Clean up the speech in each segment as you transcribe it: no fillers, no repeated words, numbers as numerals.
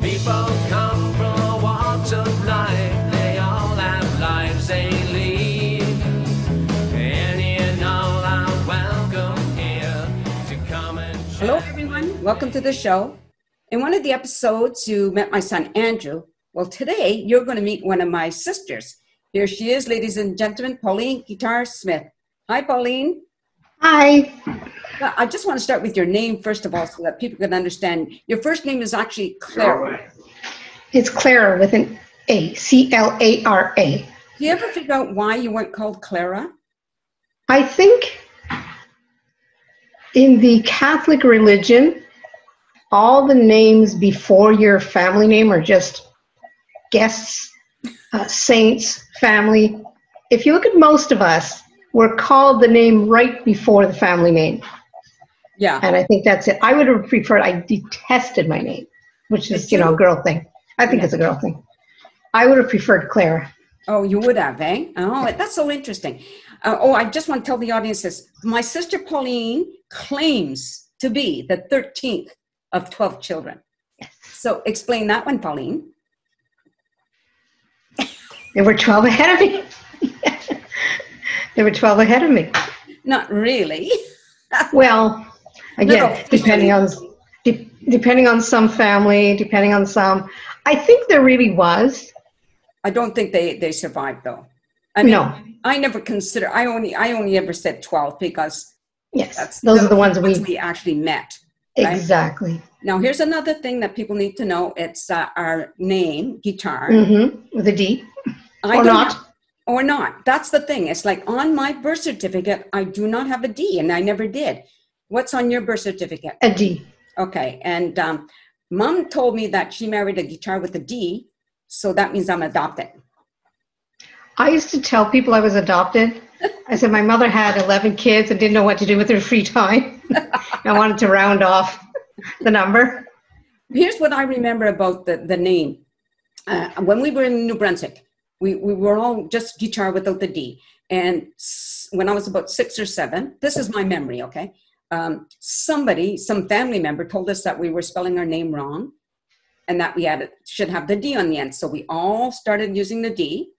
People come from all walks of life. They all have lives they lead. Any and all are welcome here to come and share. Hello, everyone. Welcome to the show. In one of the episodes, you met my son, Andrew. Well, today, you're going to meet one of my sisters. Here she is, ladies and gentlemen, Pauline Guitard Smith. Hi, Pauline. Hi. Well, I just want to start with your name, first of all, so that people can understand. Your first name is actually Clara. It's Clara with an A, C-L-A-R-A. Do you ever figure out why you weren't called Clara? I think in the Catholic religion, all the names before your family name are just guests, saints, family. If you look at most of us, we're called the name right before the family name. Yeah. And I think that's it. I would have preferred, I detested my name, which is, a girl thing. I think it's a girl thing. I would have preferred Clara. Oh, you would have, eh? Oh, that's so interesting. I just want to tell the audience this. My sister Pauline claims to be the 13th of 12 children. Yes. So explain that one, Pauline. There were 12 ahead of me. There were 12 ahead of me. Not really. Well, again, No. depending on some family, depending on some, I think there really was. I don't think they survived though. I mean, No. I never consider. I only ever said 12 because those are the ones we actually met. Right? Exactly. Now here's another thing that people need to know. It's our name, Guitar, with a D, or not. That's the thing. It's like on my birth certificate, I do not have a D, and I never did. What's on your birth certificate? A D. Okay, and Mom told me that she married a guitar with a D, so that means I'm adopted. I used to tell people I was adopted. I said my mother had 11 kids and didn't know what to do with her free time. I wanted to round off the number. Here's what I remember about the name. When we were in New Brunswick, we were all just guitar without the D. And when I was about 6 or 7, this is my memory, okay? Some family member told us that we were spelling our name wrong and that we should have the D on the end. So we all started using the D.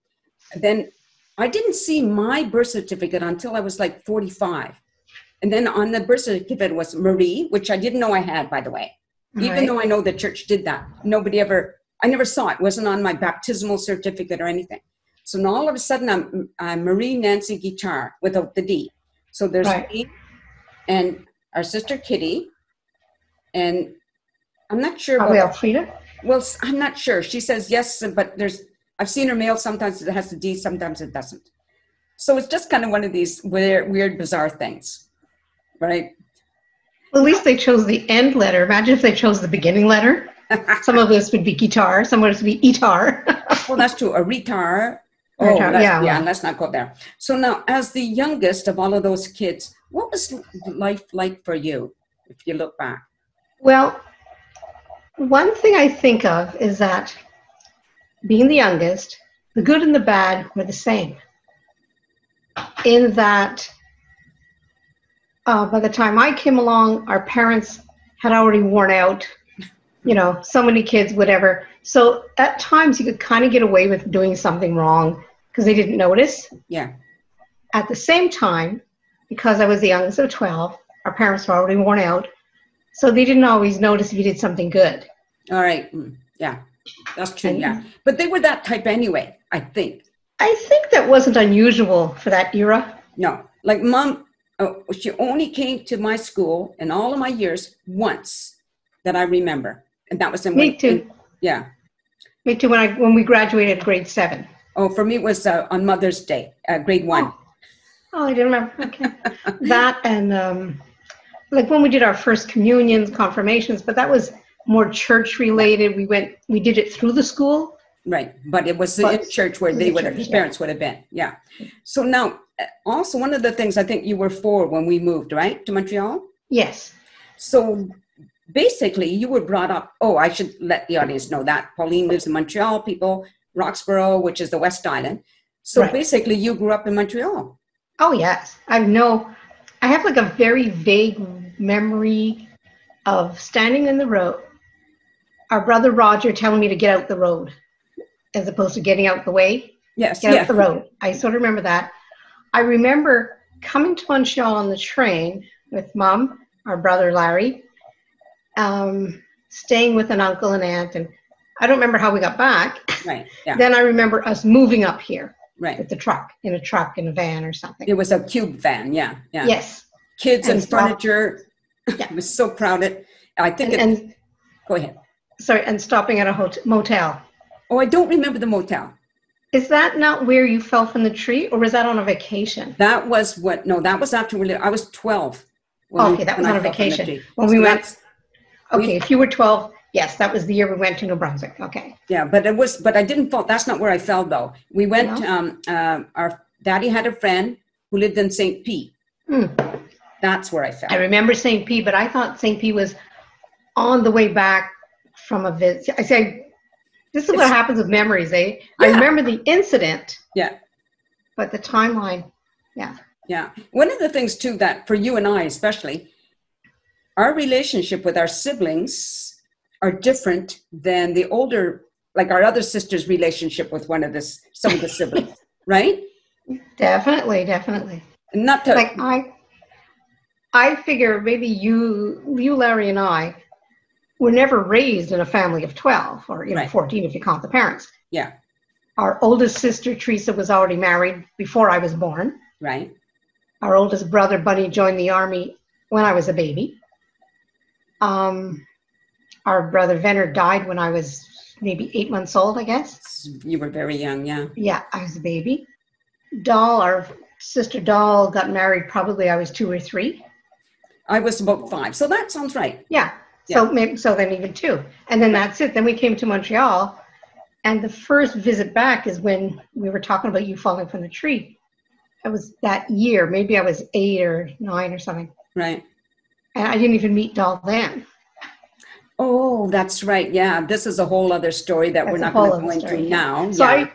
Then I didn't see my birth certificate until I was like 45. And then on the birth certificate was Marie, which I didn't know I had, by the way. Even though I know the church did that. I never saw it. It wasn't on my baptismal certificate or anything. So now all of a sudden I'm Marie Nancy Guitar without the D. So there's me and our sister Kitty. And I'm not sure. Are we Alfreda? Well, I'm not sure. She says yes, but I've seen her mail. Sometimes it has the D, sometimes it doesn't. So it's just kind of one of these weird, bizarre things, right? Well, at least they chose the end letter. Imagine if they chose the beginning letter. Some of us would be guitar. Some of us would be etar. Well, that's true. A retar. Yeah, let's not go there. So now, as the youngest of all of those kids, what was life like for you, if you look back? Well, one thing I think of is that being the youngest, the good and the bad were the same. In that, by the time I came along, our parents had already worn out, so many kids, whatever. So at times you could kind of get away with doing something wrong because they didn't notice. Yeah. At the same time, because I was the youngest of 12, our parents were already worn out. So they didn't always notice if you did something good. All right. Yeah. That's true, yeah. But they were that type anyway, I think. I think that wasn't unusual for that era. No. Like Mom, she only came to my school in all of my years once that I remember. And that was in... Me too. Yeah. Me too, when we graduated grade 7. Oh, for me it was on Mother's Day, grade 1. Oh, I didn't remember. Okay. That and like when we did our first communions, confirmations, but that was more church related. We did it through the school. Right, but it was in church where his parents would have been. Yeah. So now, also one of the things I think you were 4 when we moved, right, to Montreal? Yes. So basically, you were brought up. Oh, I should let the audience know that Pauline lives in Montreal. People, Roxborough, which is the West Island. So basically, you grew up in Montreal. Oh yes, I have like a very vague memory of standing in the road our brother Roger telling me to get out the road as opposed to getting out the way. Yes. Get out the road. I sort of remember that. I remember coming to Montreal on the train with Mom, our brother Larry, staying with an uncle and aunt, and I don't remember how we got back. Right. Yeah. Then I remember us moving up here Right. with the truck, in a van or something. It was a cube van. Yeah. Yeah. Yes. Kids and stop- furniture. Yeah. I was so proud of it. I think And go ahead. sorry, and stopping at a motel. Oh, I don't remember the motel. Is that not where you fell from the tree, or was that on a vacation? That was that was after I was 12. when Okay, that was when I on a fell from the vacation. tree. When So we went, that's- okay, if you were 12, yes, that was the year we went to New Brunswick. Okay. Yeah, but I didn't fall. That's not where I fell though. We went, our daddy had a friend who lived in St. Pete. That's where I fell. I remember St. P, but I thought St. P was on the way back from a visit. I say, this is what happens with memories, eh? I Yeah. remember the incident, Yeah. but the timeline, yeah. Yeah. One of the things too, that for you and I, especially, our relationship with our siblings are different than the older, like our other sister's relationship with some of the siblings, right? Definitely, definitely. Not to, Like I figure maybe you, Larry, and I were never raised in a family of 12 or Right. 14 if you count the parents. yeah, Our oldest sister Teresa was already married before I was born. right. Our oldest brother Bunny joined the army when I was a baby. Our brother Venner died when I was maybe 8 months old, I guess. You were very young, yeah. Yeah, I was a baby. Doll, our sister Doll, got married probably I was 2 or 3. I was about 5, so that sounds right. Yeah. So maybe, so then even 2. And then that's it. Then we came to Montreal, and the first visit back is when we were talking about you falling from the tree. It was that year. Maybe I was 8 or 9 or something. Right. And I didn't even meet Doll then. Oh, that's right. Yeah, this is a whole other story that we're That's not a whole going to go other into story, now. So yeah.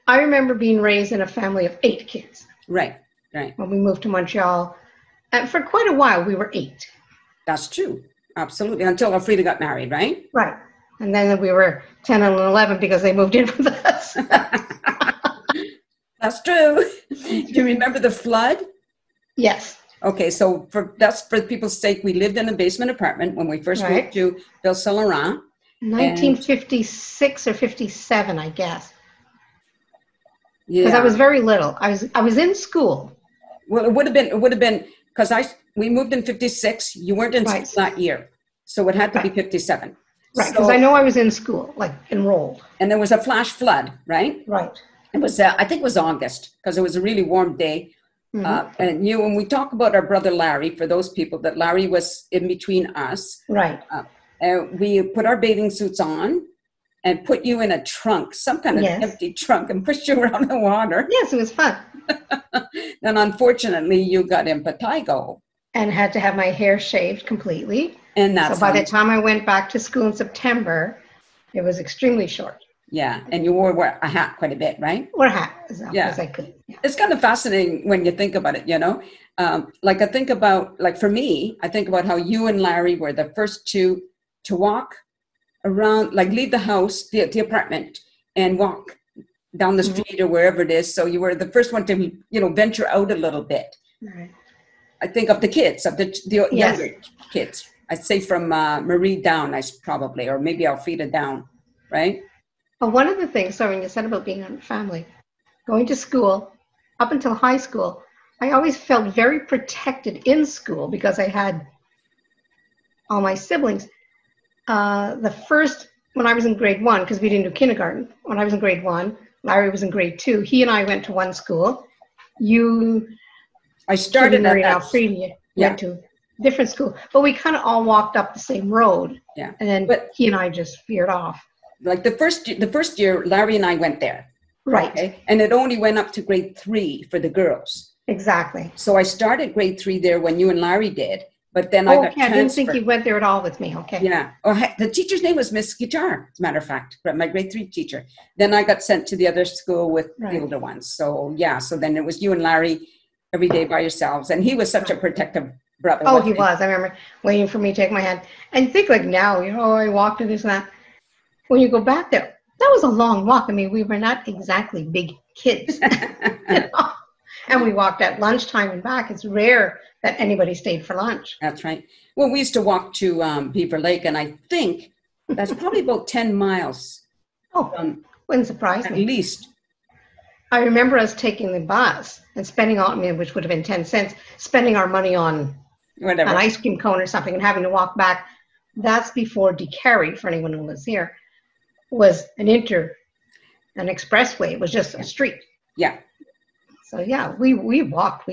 I remember being raised in a family of 8 kids. Right, right. When we moved to Montreal. And for quite a while, we were 8. That's true. Absolutely. Until Alfreda got married, right? Right. And then we were 10 and 11 because they moved in with us. That's true. Do you remember the flood? Yes. Okay, so that's for people's sake, we lived in a basement apartment when we first Right. moved to Ville Saint Laurent. 1956 or 57, I guess. Because Yeah. I was very little. I was in school. Well, it would have been because we moved in 56. You weren't in Right. school that year, so it had to be Right. 57. Right. Because So- I know I was in school, like enrolled. And there was a flash flood, right? Right. It was, I think it was August, because it was a really warm day. And when we talk about our brother Larry, for those people, that Larry was in between us, Right. we put our bathing suits on and put you in a trunk, some kind of Yes. empty trunk, and pushed you around the water. Yes, it was fun. And unfortunately, you got impetigo. And had to have my hair shaved completely. And that's So by the when- time I went back to school in September, it was extremely short. yeah, and you wore a hat quite a bit, right? Or a hat as Yeah. as I could. Yeah. It's kind of fascinating when you think about it, you know? Like I think about, like for me, I think about how you and Larry were the first two to walk around, like leave the house, the apartment, and walk down the street or wherever it is. So you were the first one to, venture out a little bit. Right. I think of the kids, of the Yes. younger kids. I'd say from Marie down, probably, or maybe Alfreda down, right? But one of the things, sorry, when you said about being in a family, going to school, up until high school, I always felt very protected in school because I had all my siblings. When I was in grade 1, because we didn't do kindergarten, when I was in grade 1, Larry was in grade 2. He and I went to one school. I started at Marie and that. Alfreda Yeah. went to different school, but we kind of all walked up the same road. Yeah. And then he and I just veered off. Like the first year, Larry and I went there. Right. Okay? And it only went up to grade 3 for the girls. Exactly. So I started grade 3 there when you and Larry did, but then I got Okay, I didn't think transferred. you went there at all with me. Okay. Yeah. Oh, the teacher's name was Miss Guitar, as a matter of fact, my grade 3 teacher. Then I got sent to the other school with the Right. older ones. So yeah, so then it was you and Larry every day by yourselves. And he was such a protective brother. Oh, wasn't he was. I remember waiting for me to take my hand. And think like now, I walked to this and that. when you go back there, that was a long walk. I mean, we were not exactly big kids. You know? And we walked at lunchtime and back. It's rare that anybody stayed for lunch. That's right. Well, we used to walk to Beaver Lake, and I think that's probably about 10 miles. Oh, wouldn't surprise At me. least. I remember us taking the bus and spending on, I mean, which would have been 10 cents, spending our money on Whatever. an ice cream cone or something and having to walk back. That's before DeCarry, for anyone who lives here, was an expressway. It was just a street. Yeah. So yeah, we walked.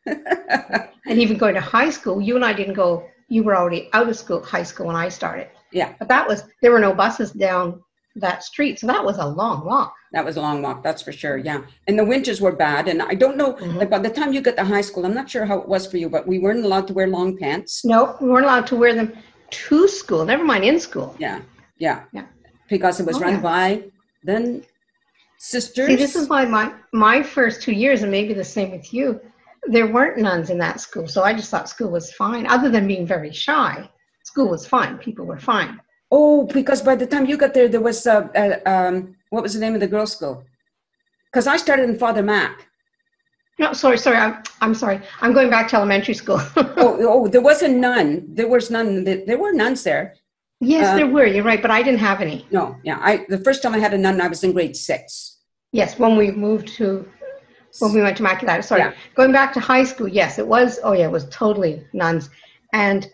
And even going to high school, you and I didn't go. You were already out of high school when I started. Yeah. But there were no buses down that street, so that was a long walk. That was a long walk, that's for sure. Yeah. And the winters were bad. And I don't know, like by the time you got to high school, I'm not sure how it was for you, but we weren't allowed to wear long pants. No, we weren't allowed to wear them to school, never mind in school. Yeah. Because it was run by then sisters. See, this is why my first 2 years, and maybe the same with you, there weren't nuns in that school. So I just thought school was fine. Other than being very shy, school was fine. People were fine. Oh, because by the time you got there was, what was the name of the girls' school? Because I started in Father Mac. No, sorry. I'm sorry. I'm going back to elementary school. There was a nun. There was none. There were nuns there. Yes, there were. You're right, but I didn't have any. No, yeah. The first time I had a nun, I was in grade 6. Yes, when we went to Immaculata. Sorry, going back to high school. Yes, it was. Oh yeah, it was totally nuns. And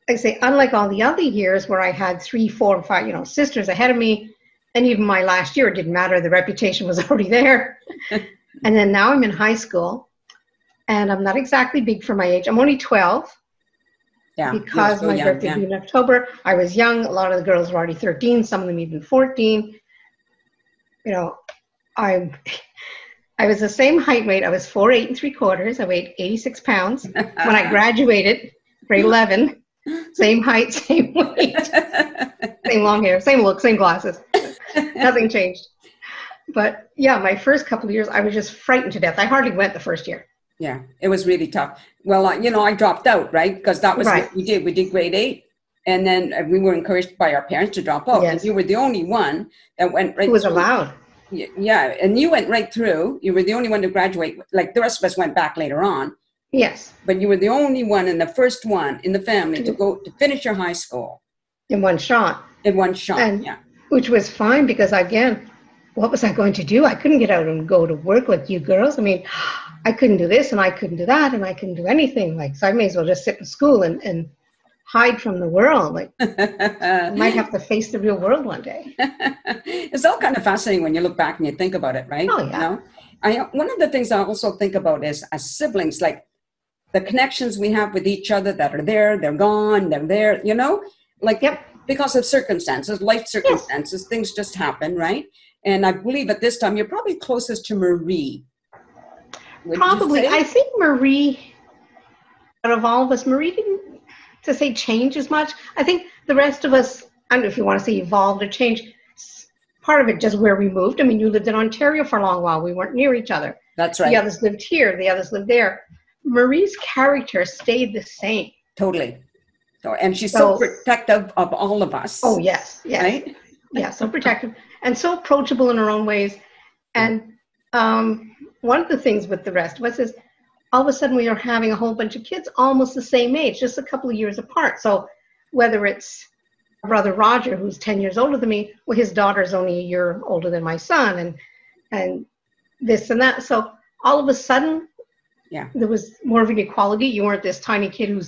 like I say, unlike all the other years where I had 3, 4, 5, sisters ahead of me, and even my last year, it didn't matter. The reputation was already there. And then now I'm in high school, and I'm not exactly big for my age. I'm only 12. Yeah, because my birthday was in October. I was young. A lot of the girls were already 13. Some of them even 14. I was the same height weight. I was 4'8 3/4. I weighed 86 pounds when I graduated, grade 11. Same height, same weight, same long hair, same look, same glasses. Nothing changed. But yeah, my first couple of years, I was just frightened to death. I hardly went the first year. Yeah, it was really tough. Well, I dropped out, right? Because that was what we did. We did grade 8. And then we were encouraged by our parents to drop out. Yes. And you were the only one that went right through. Who was allowed. Yeah, and you went right through. You were the only one to graduate. Like the rest of us went back later on. Yes. But you were the only one and the first one in the family to finish your high school. In one shot. And, which was fine because, again, what was I going to do? I couldn't get out and go to work like you girls. I mean, I couldn't do this and I couldn't do that and I couldn't do anything. So I may as well just sit in school and hide from the world. I might have to face the real world one day. It's all kind of fascinating when you look back and you think about it, right? Oh, yeah. One of the things I also think about is as siblings, like the connections we have with each other that are there, they're gone, they're there, because of circumstances, life circumstances, things just happen, right? And I believe at this time, you're probably closest to Marie. Probably. I think Marie, out of all of us, Marie didn't, to say change as much. I think the rest of us, I don't know if you want to say evolved or changed, part of it just where we moved. I mean, you lived in Ontario for a long while. We weren't near each other. That's right. The others lived here. The others lived there. Marie's character stayed the same. Totally. And she's so protective of all of us. Oh, yes. Right? Yeah, so protective and so approachable in her own ways. And one of the things with the rest of us is all of a sudden we are having a whole bunch of kids almost the same age, just a couple of years apart. So whether it's brother Roger, who's 10 years older than me, well, his daughter's only a year older than my son, and this and that. So all of a sudden, there was more of an equality. You weren't this tiny kid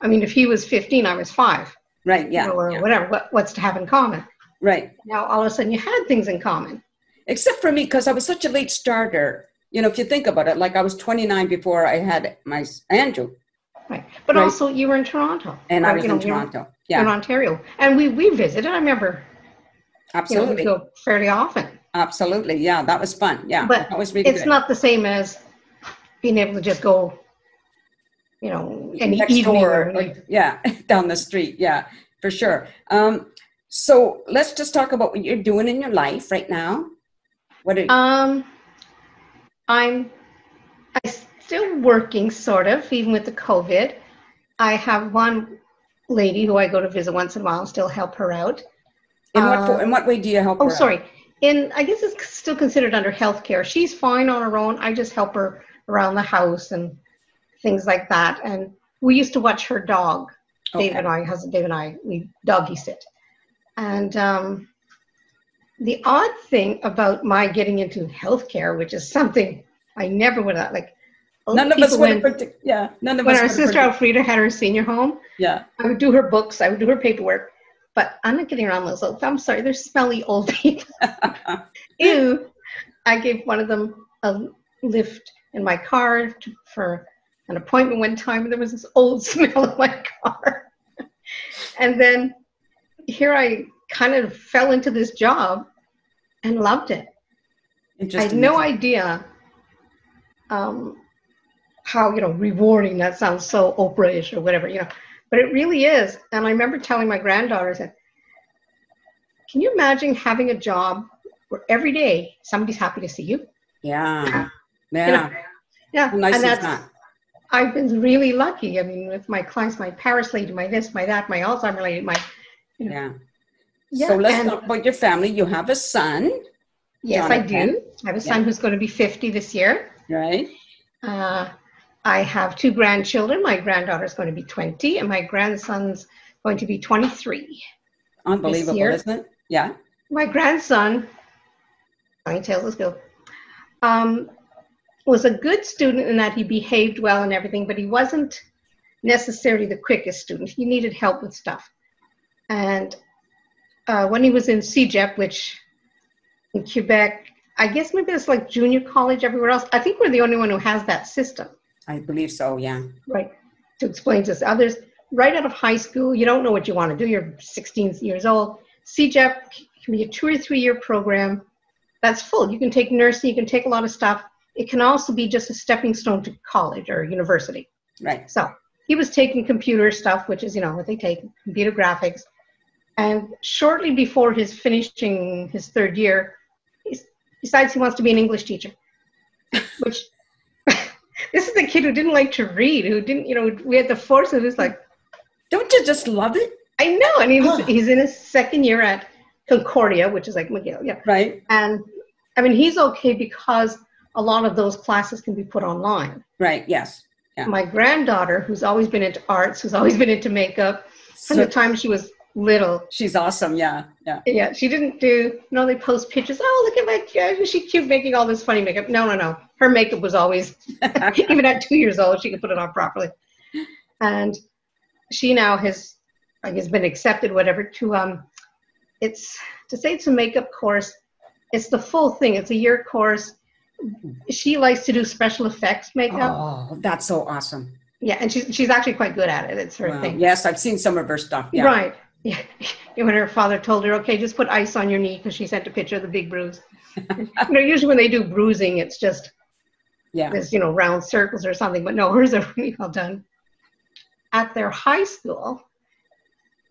if he was 15, I was 5. Right, yeah. Or whatever, what's to have in common. Right. Now, all of a sudden, you had things in common. Except for me, because I was such a late starter. If you think about it, like I was 29 before I had my Andrew. Right. But also, you were in Toronto. And I was in Toronto. In Ontario. And we visited, I remember. Absolutely. We go fairly often. Absolutely. Yeah, that was fun. Yeah. But that was really it's not the same as being able to just go, any next evening. Door, down the street. Yeah, for sure. So let's just talk about what you're doing in your life right now. What are you? I'm still working, sort of, even with the COVID. I have one lady who I go to visit once in a while, still help her out. In what way do you help her? Oh, sorry. I guess it's still considered under healthcare. She's fine on her own. I just help her around the house and things like that. And we used to watch her dog. Dave and I, we doggy sit. And the odd thing about my getting into healthcare, which is something I never would have, like, none of us would have none of us. When our sister Alfreda had her senior home, I would do her books, I would do her paperwork, but I'm not getting around those old. I'm sorry, they're smelly old people. Ew. I gave one of them a lift in my car for an appointment one time, and there was this old smell in my car. And then here I kind of fell into this job and loved it. I had no idea how, rewarding that sounds, so Oprah-ish or whatever, but it really is. And I remember telling my granddaughter, I said, can you imagine having a job where every day somebody's happy to see you? Yeah. Yeah. How nice and is that? I've been really lucky. I mean, with my clients, my Paris lady, my this, my that, my Alzheimer lady, Yeah. So let's talk about your family. You have a son. Yes, Jonathan. I do. I have a son who's going to be 50 this year. Right. I have 2 grandchildren. My granddaughter's going to be 20, and my grandson's going to be 23. Unbelievable, isn't it? Yeah. My grandson, let's go, was a good student in that he behaved well and everything, but he wasn't necessarily the quickest student. He needed help with stuff. And when he was in CEGEP, which in Quebec, I guess maybe it's like junior college everywhere else. I think we're the only one who has that system. I believe so, yeah. Right. To explain to others, right out of high school, you don't know what you want to do. You're 16 years old. CEGEP can be a 2 or 3 year program that's full. You can take nursing, you can take a lot of stuff. It can also be just a stepping stone to college or university. Right. So he was taking computer stuff, which is, what they take, computer graphics. And shortly before his finishing his 3rd year, he decides he wants to be an English teacher, which this is the kid who didn't like to read, who didn't, we had to force it. It's like, don't you just love it? I know. And he's in his 2nd year at Concordia, which is like McGill. Yeah. Right. And I mean, he's okay because a lot of those classes can be put online. Right. Yes. Yeah. My granddaughter, who's always been into arts, who's always been into makeup, from the time she was little. She's awesome. Yeah. Yeah. Yeah. She didn't do, they post pictures. Oh, look at my kid. She's cute making all this funny makeup. No. Her makeup was always, even at 2 years old, she could put it on properly. And she now has, I guess, been accepted, whatever, to, it's a makeup course. It's the full thing. It's a year course. She likes to do special effects makeup. Oh, that's so awesome. Yeah, and she's actually quite good at it. It's her thing. Yes, I've seen some of her stuff. Yeah. Right. Yeah. When her father told her, okay, just put ice on your knee, because she sent a picture of the big bruise. Usually when they do bruising, it's just this, round circles or something. But no, hers are really well done. At their high school,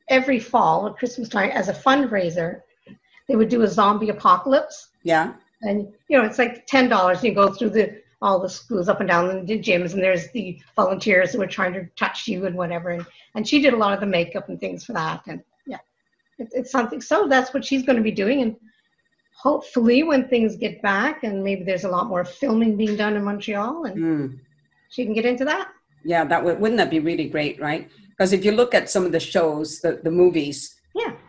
every fall at Christmas time, as a fundraiser, they would do a zombie apocalypse. Yeah. And, it's like $10. You go through all the schools up and down the gyms, and there's the volunteers who are trying to touch you and whatever. And she did a lot of the makeup and things for that. And it's something. So that's what she's going to be doing. And hopefully when things get back and maybe there's a lot more filming being done in Montreal, and she can get into that. Yeah, wouldn't that be really great, right? Because if you look at some of the shows, the movies,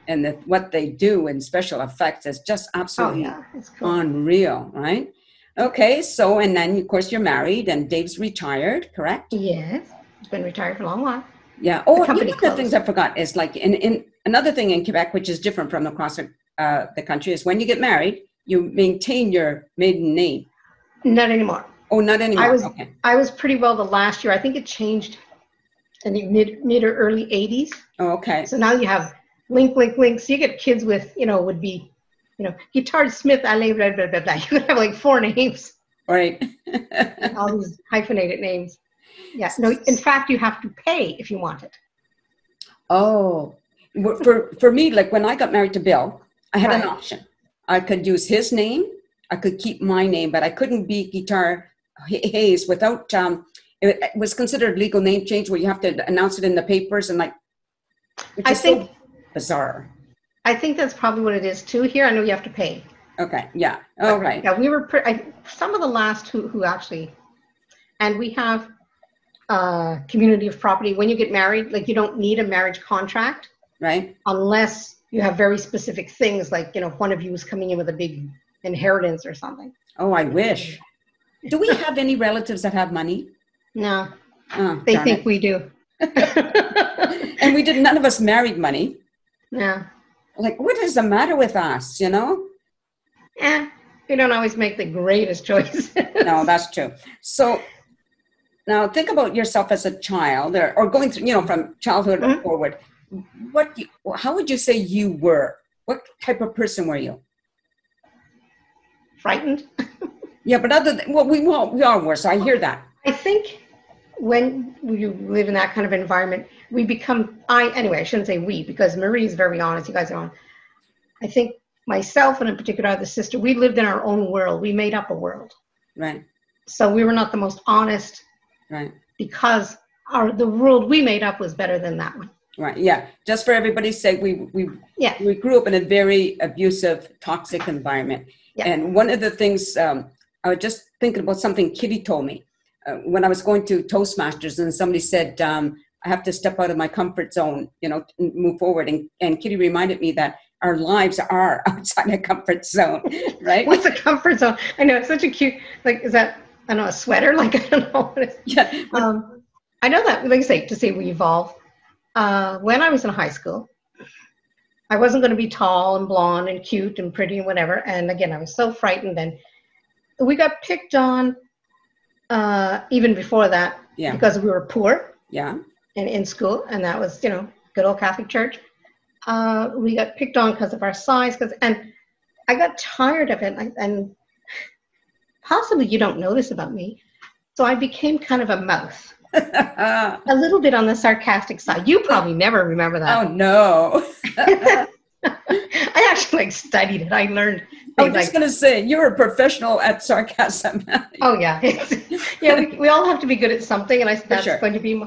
and what they do in special effects is just absolutely it's cool. Unreal, right? Okay, so, and then, of course, you're married, and Dave's retired, correct? Yes, he's been retired for a long while. Yeah. Oh, one of the things I forgot is, like, in another thing in Quebec, which is different from across the country, is when you get married, you maintain your maiden name. Not anymore. Oh, not anymore. I was pretty well the last year. I think it changed in the mid or early 80s. Oh, okay. So now you have link. So you get kids with, would be, Guitard Smith, blah, blah, blah, blah. You could have like 4 names. Right. All these hyphenated names. Yeah. No, in fact, you have to pay if you want it. Oh, for me, like when I got married to Bill, I had an option. I could use his name. I could keep my name, but I couldn't be Guitar Hayes without, it was considered legal name change where you have to announce it in the papers and like, which is so bizarre. I think that's probably what it is too. Here, I know you have to pay. Okay. Yeah. All right. Yeah, we were some of the last who actually, and we have community of property. When you get married, like you don't need a marriage contract, Right. unless you have very specific things, like one of you is coming in with a big inheritance or something. Oh, I wish. Do we have any relatives that have money? No, Oh, they darn think it. we do. And we didn't. None of us married money. Yeah. Like, what is the matter with us? You know? We don't always make the greatest choices. No, that's true. So now think about yourself as a child, or going through, from childhood forward. How would you say you were? What type of person were you? Frightened. Yeah, but other than, we all were. So I hear that. I think when you live in that kind of environment, we become, I shouldn't say we, because Marie's very honest. You guys are on. I think myself and in particular the sister, we lived in our own world. We made up a world. Right. So we were not the most honest. Right. Because the world we made up was better than that one. Right. Yeah. Just for everybody's sake, we grew up in a very abusive, toxic environment. Yeah. And one of the things, I was just thinking about something Kitty told me when I was going to Toastmasters, and somebody said, I have to step out of my comfort zone, and move forward. And Kitty reminded me that our lives are outside a comfort zone, right? What's a comfort zone? I know, it's such a cute, is that, I don't know, a sweater? I don't know what it is. Yeah. I know that, like I say, to say we evolve. When I was in high school, I wasn't going to be tall and blonde and cute and pretty and whatever. And again, I was so frightened. And we got picked on even before that because we were poor. Yeah. And in school. And that was, good old Catholic church. We got picked on because of our size. And I got tired of it. And possibly you don't know this about me. So I became kind of a mouth. A little bit on the sarcastic side. You probably never remember that. Oh, no. I actually studied it. I learned. I was just going to say, you're a professional at sarcasm. Oh, yeah. We all have to be good at something. And that's going to be.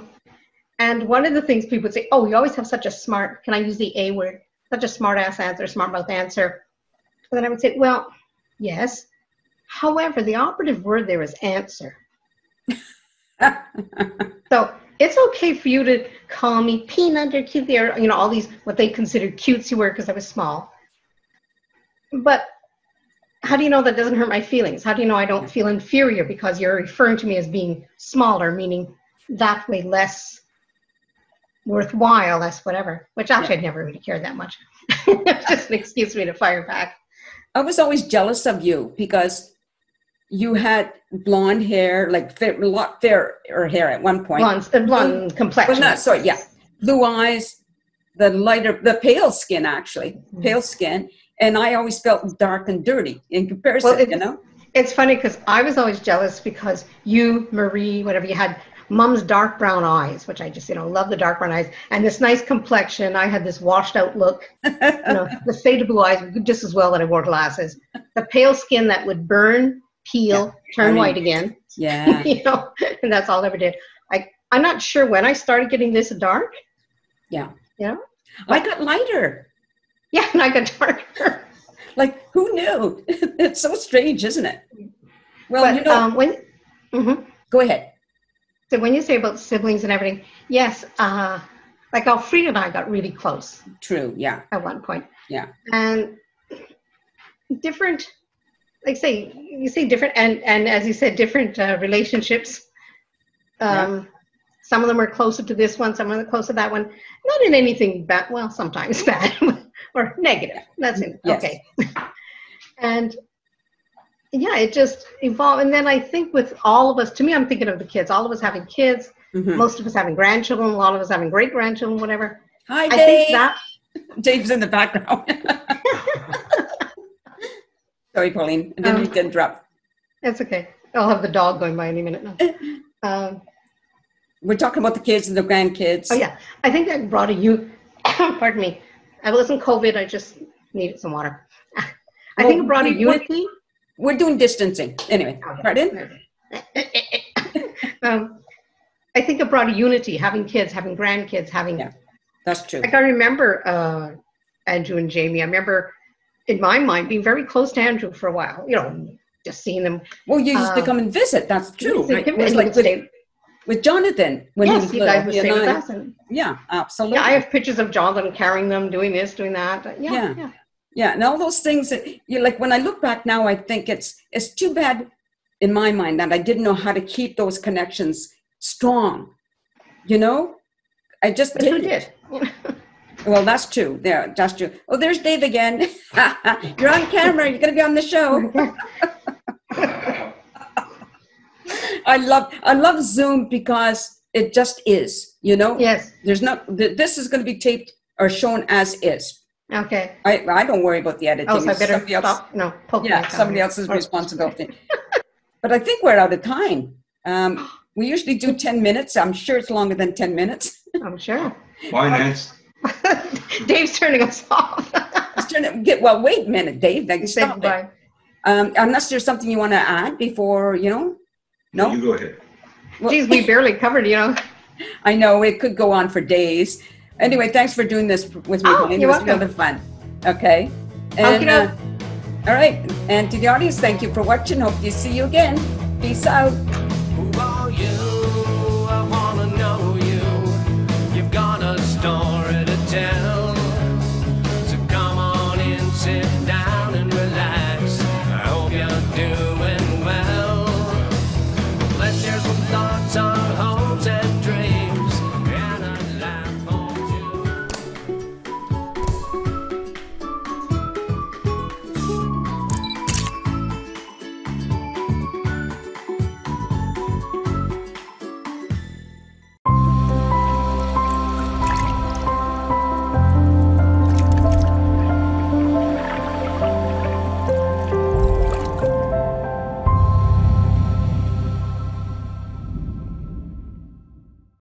And one of the things people would say, oh, you always have such a smart, can I use the A word? Such a smart ass answer, smart mouth answer. And then I would say, well, yes. However, the operative word there is answer. So it's okay for you to call me peanut or cute there, all these what they considered cutesy words because I was small. But how do you know that doesn't hurt my feelings? How do you know I don't feel inferior because you're referring to me as being smaller, meaning that way less worthwhile, less whatever, which actually I'd never really cared that much. It's just an excuse for me to fire back. I was always jealous of you because you had blonde hair, like a lot fairer hair at one point. Blonde complexion. Blue eyes, the pale skin, actually. Pale skin. And I always felt dark and dirty in comparison, It's funny because I was always jealous because you, Marie, whatever, you had mom's dark brown eyes, which I just, love the dark brown eyes. And this nice complexion. I had this washed out look. The faded blue eyes just as well that I wore glasses. The pale skin that would burn, peel, turn white again. Yeah. And that's all I ever did. I'm not sure when I started getting this dark. Yeah. I got lighter. Yeah, and I got darker. Like, who knew? It's so strange, isn't it? Well, go ahead. So when you say about siblings and everything, yes, like Alfreda and I got really close. True, yeah. At one point. Yeah. And different, you say different, and as you said, different relationships. Some of them are closer to this one, some of them are closer to that one. Not in anything bad, well, sometimes bad or negative. That's it. Yes. Okay. And it just evolved. And then I think with all of us, to me, I'm thinking of the kids, all of us having kids, most of us having grandchildren, a lot of us having great-grandchildren, whatever. Hi, Dave. I think that Dave's in the background. Sorry, Pauline. I didn't mean to interrupt. That's okay. I'll have the dog going by any minute now. We're talking about the kids and the grandkids. Oh, yeah. I think that brought pardon me. It wasn't COVID. I just needed some water. I think it brought a unity. We're doing distancing. Anyway, pardon? I think it brought a unity, having kids, having grandkids, having... Yeah, that's true. Like I remember Andrew and Jamie. I remember, in my mind, being very close to Andrew for a while. You know, just seeing them. Well, you used to come and visit. That's true. Visit him, It was and he like would stay. with Jonathan when Yes, he you was guys little. would stay with and us. And, yeah, absolutely. yeah, I have pictures of Jonathan carrying them, doing this, doing that. Yeah. Yeah, and all those things that you like. When I look back now, I think it's too bad, in my mind, that I didn't know how to keep those connections strong. You know, I just But who didn't. did? Well, that's true. There, that's true. Oh, there's Dave again. You're on camera. You're going to be on the show. I love Zoom because it just is. You know. Yes. There's not. This is going to be taped or shown as is. Okay. I don't worry about the editing. Oh, so I It's better somebody else- stop. No, poke Yeah, my somebody camera. else's responsibility. But I think we're out of time. We usually do 10 minutes. I'm sure it's longer than 10 minutes. I'm sure. Finance. Dave's turning us off. Well, wait a minute, Dave. Then Say stop goodbye. it. Unless there's something you want to add before, No? You go ahead. Well, Geez, we barely covered, I know it could go on for days. Anyway, thanks for doing this with me, Oh, Pauline. It you're was welcome. rather fun. Okay. And, Okey-doke. all right. And to the audience, thank you for watching. Hope to see you again. Peace out.